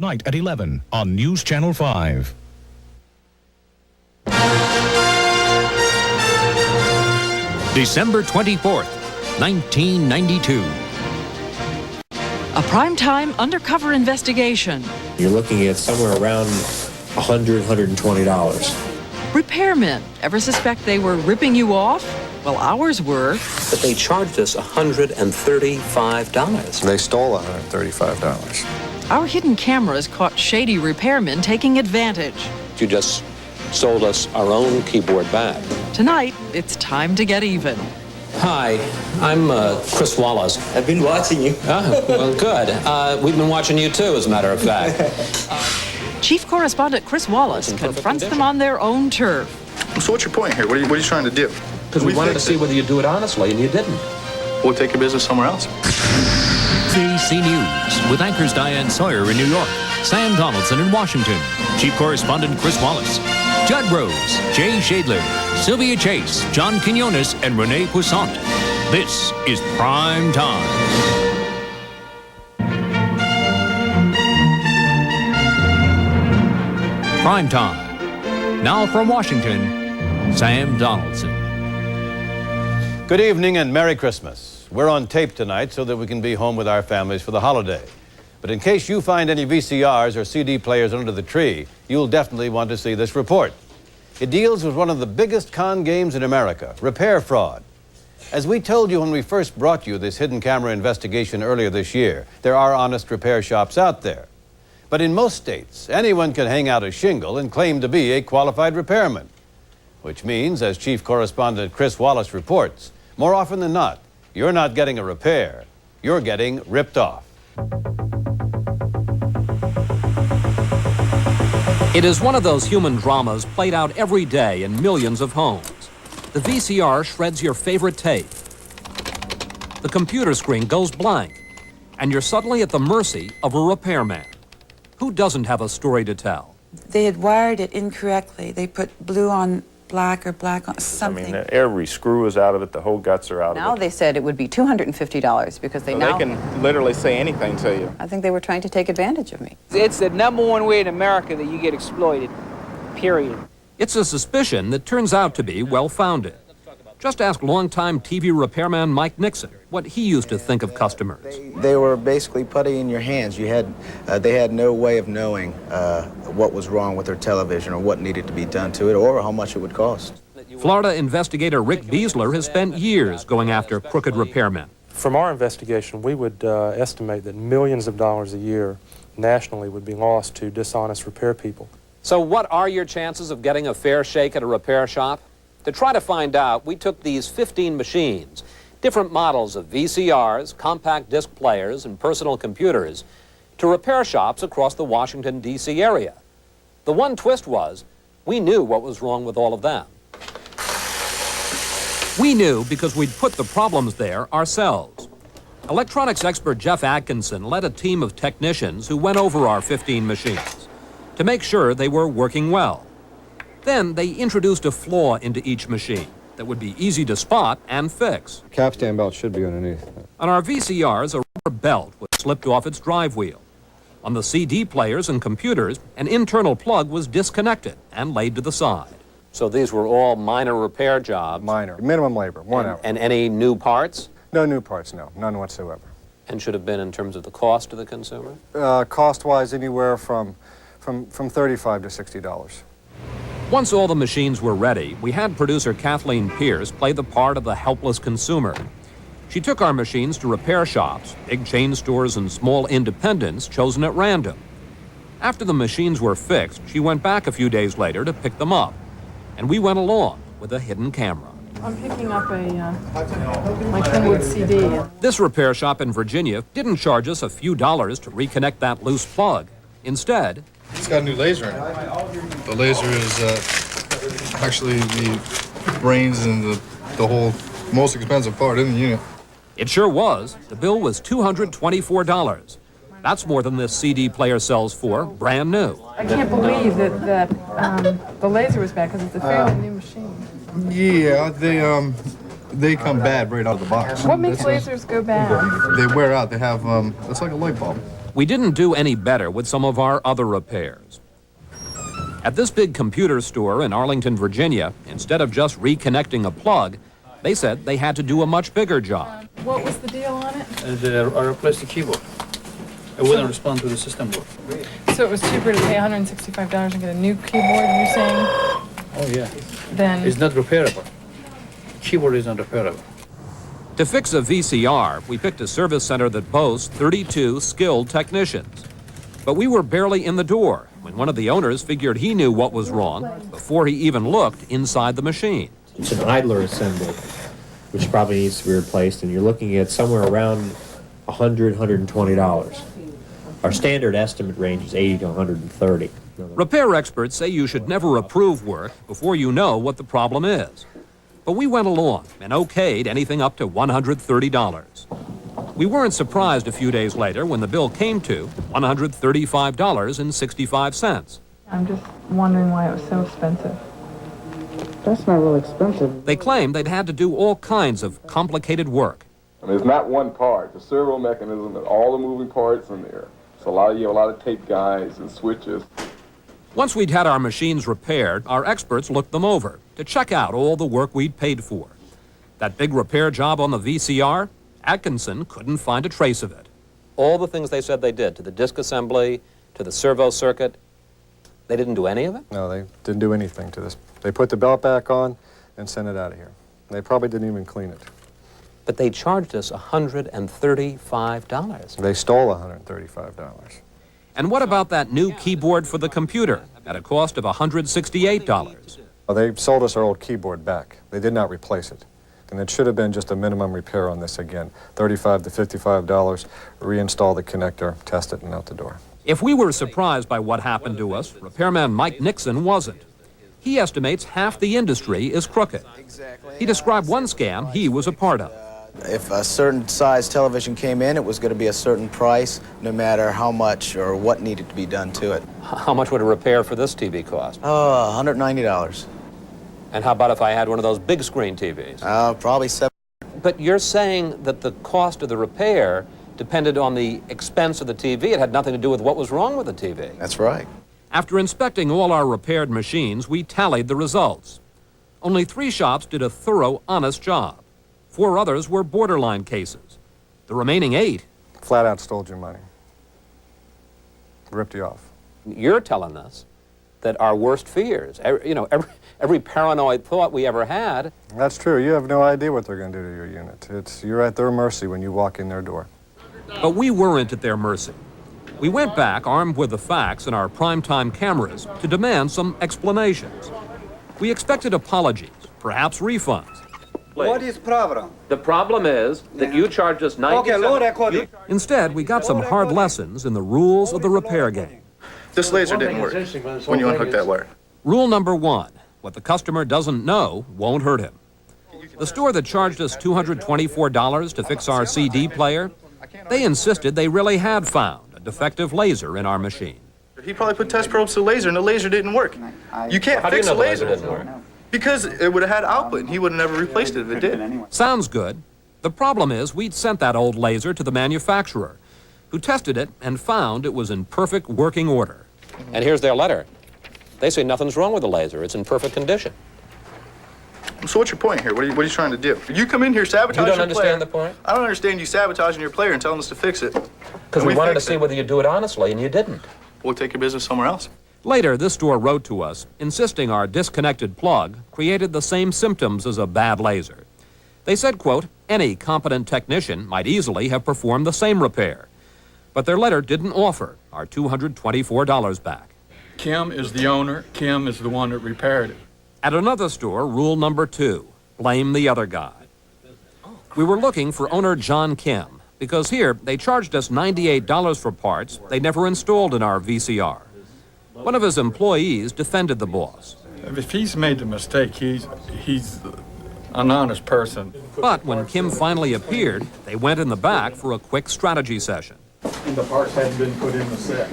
Night at 11 on News Channel 5. December 24th, 1992. A primetime undercover investigation. You're looking at somewhere around $100, $120. Repairmen ever suspect they were ripping you off? Well, ours were. But they charged us $135. They stole $135. Our hidden cameras caught shady repairmen taking advantage. You just sold us our own keyboard back. Tonight, it's time to get even. Hi, I'm Chris Wallace. I've been watching you. Oh, well, good. We've been watching you, too, as a matter of fact. Chief Correspondent Chris Wallace confronts them on their own turf. So what's your point here? What are you trying to do? Because we wanted to see whether you do it honestly, and you didn't. We'll take your business somewhere else. VC News with anchors Diane Sawyer in New York, Sam Donaldson in Washington, Chief Correspondent Chris Wallace, Judd Rose, Jay Shadler, Sylvia Chase, John Quinones, and Renee Poussaint. This is Prime Time. Prime Time. Now from Washington, Sam Donaldson. Good evening and Merry Christmas. We're on tape tonight so that we can be home with our families for the holiday. But in case you find any VCRs or CD players under the tree, you'll definitely want to see this report. It deals with one of the biggest con games in America, repair fraud. As we told you when we first brought you this hidden camera investigation earlier this year, there are honest repair shops out there. But in most states, anyone can hang out a shingle and claim to be a qualified repairman. Which means, as Chief Correspondent Chris Wallace reports, more often than not, you're not getting a repair, you're getting ripped off. It is one of those human dramas played out every day in millions of homes. The VCR shreds your favorite tape. The computer screen goes blank, and you're suddenly at the mercy of a repairman. Who doesn't have a story to tell? They had wired it incorrectly. They put blue on black or black on something. I mean, every screw is out of it. The whole guts are out of it. Now they said it would be $250 because they They can literally say anything to you. I think they were trying to take advantage of me. It's the #1 way in America that you get exploited, period. It's a suspicion that turns out to be well-founded. Just ask longtime TV repairman Mike Nixon what he used to think of customers. They were basically putty in your hands. They had no way of knowing what was wrong with their television or what needed to be done to it or how much it would cost. Florida investigator Rick Beasler has spent years going after crooked repairmen. From our investigation, we would estimate that millions of dollars a year nationally would be lost to dishonest repair people. So what are your chances of getting a fair shake at a repair shop? To try to find out, we took these 15 machines, different models of VCRs, compact disc players, and personal computers, to repair shops across the Washington, D.C. area. The one twist was, we knew what was wrong with all of them. We knew because we'd put the problems there ourselves. Electronics expert Jeff Atkinson led a team of technicians who went over our 15 machines to make sure they were working well. Then they introduced a flaw into each machine that would be easy to spot and fix. Capstan belt should be underneath. On our VCRs, a rubber belt was slipped off its drive wheel. On the CD players and computers, an internal plug was disconnected and laid to the side. So these were all minor repair jobs? Minor. Minimum labor, 1 hour. And any new parts? No new parts, no. None whatsoever. And should have been in terms of the cost to the consumer? Cost-wise, anywhere from $35 to $60. Once all the machines were ready, we had producer Kathleen Pierce play the part of the helpless consumer. She took our machines to repair shops, big chain stores and small independents chosen at random. After the machines were fixed, she went back a few days later to pick them up, and we went along with a hidden camera. I'm picking up my Kenwood CD. This repair shop in Virginia didn't charge us a few dollars to reconnect that loose plug. Instead, it's got a new laser in it. The laser is actually the brains and the whole most expensive part in the unit. It sure was. The bill was $224. That's more than this CD player sells for, brand new. I can't believe that the laser was bad because it's a fairly new machine. Yeah, they come bad right out of the box. What makes lasers go bad? They wear out. They have, it's like a light bulb. We didn't do any better with some of our other repairs. At this big computer store in Arlington, Virginia, instead of just reconnecting a plug, they said they had to do a much bigger job. What was the deal on it? I replaced the keyboard. It wouldn't respond to the system work. So it was cheaper to pay $165 and get a new keyboard, you're saying? Oh, yeah. Then It's not repairable. Keyboard is not repairable. To fix a VCR, we picked a service center that boasts 32 skilled technicians. But we were barely in the door when one of the owners figured he knew what was wrong before he even looked inside the machine. It's an idler assembly, which probably needs to be replaced, and you're looking at somewhere around $100, $120. Our standard estimate range is $80 to $130. Repair experts say you should never approve work before you know what the problem is. But we went along and okayed anything up to $130. We weren't surprised a few days later when the bill came to $135.65. I'm just wondering why it was so expensive. That's not real expensive. They claimed they'd had to do all kinds of complicated work. And it's not one part. The servo mechanism and all the moving parts in there. It's a lot of tape guides and switches. Once we'd had our machines repaired, our experts looked them over to check out all the work we'd paid for. That big repair job on the VCR, Atkinson couldn't find a trace of it. All the things they said they did, to the disk assembly, to the servo circuit, they didn't do any of it? No, they didn't do anything to this. They put the belt back on and sent it out of here. They probably didn't even clean it. But they charged us $135. They stole $135. And what about that new keyboard for the computer at a cost of $168? Well, they sold us our old keyboard back. They did not replace it. And it should have been just a minimum repair on this again. $35 to $55, reinstall the connector, test it, and out the door. If we were surprised by what happened to us, repairman Mike Nixon wasn't. He estimates half the industry is crooked. He described one scam he was a part of. If a certain size television came in, it was going to be a certain price, no matter how much or what needed to be done to it. How much would a repair for this TV cost? Oh, $190. And how about if I had one of those big screen TVs? Probably $7. But you're saying that the cost of the repair depended on the expense of the TV. It had nothing to do with what was wrong with the TV. That's right. After inspecting all our repaired machines, we tallied the results. Only 3 shops did a thorough, honest job. 4 others were borderline cases. The remaining 8... flat out stole your money. Ripped you off. You're telling us that our worst fears, every paranoid thought we ever had... That's true. You have no idea what they're going to do to your unit. You're at their mercy when you walk in their door. But we weren't at their mercy. We went back, armed with the facts and our PrimeTime cameras, to demand some explanations. We expected apologies, perhaps refunds. What is problem? The problem is that you charged us $97. Instead, we got some hard lessons in the rules of the repair game. This laser didn't work when you unhook that wire. Rule number 1, what the customer doesn't know won't hurt him. The store that charged us $224 to fix our CD player, they insisted they really had found a defective laser in our machine. He probably put test probes to the laser and the laser didn't work. You can't fix a laser. Didn't work? Because it would have had output and he would have never replaced it if it did. Sounds good. The problem is we'd sent that old laser to the manufacturer, who tested it and found it was in perfect working order. And here's their letter. They say nothing's wrong with the laser. It's in perfect condition. So what's your point here? What are you trying to do? You come in here sabotaging your player. You don't understand the point? I don't understand you sabotaging your player and telling us to fix it. Because we wanted to see whether you do it honestly, and you didn't. We'll take your business somewhere else. Later, this store wrote to us, insisting our disconnected plug created the same symptoms as a bad laser. They said, quote, any competent technician might easily have performed the same repair. But their letter didn't offer our $224 back. Kim is the owner. Kim is the one that repaired it. At another store, rule number 2, blame the other guy. We were looking for owner John Kim, because here they charged us $98 for parts they never installed in our VCR. One of his employees defended the boss. If he's made the mistake, he's an honest person. But when Kim finally appeared, they went in the back for a quick strategy session. And the parts hadn't been put in the set.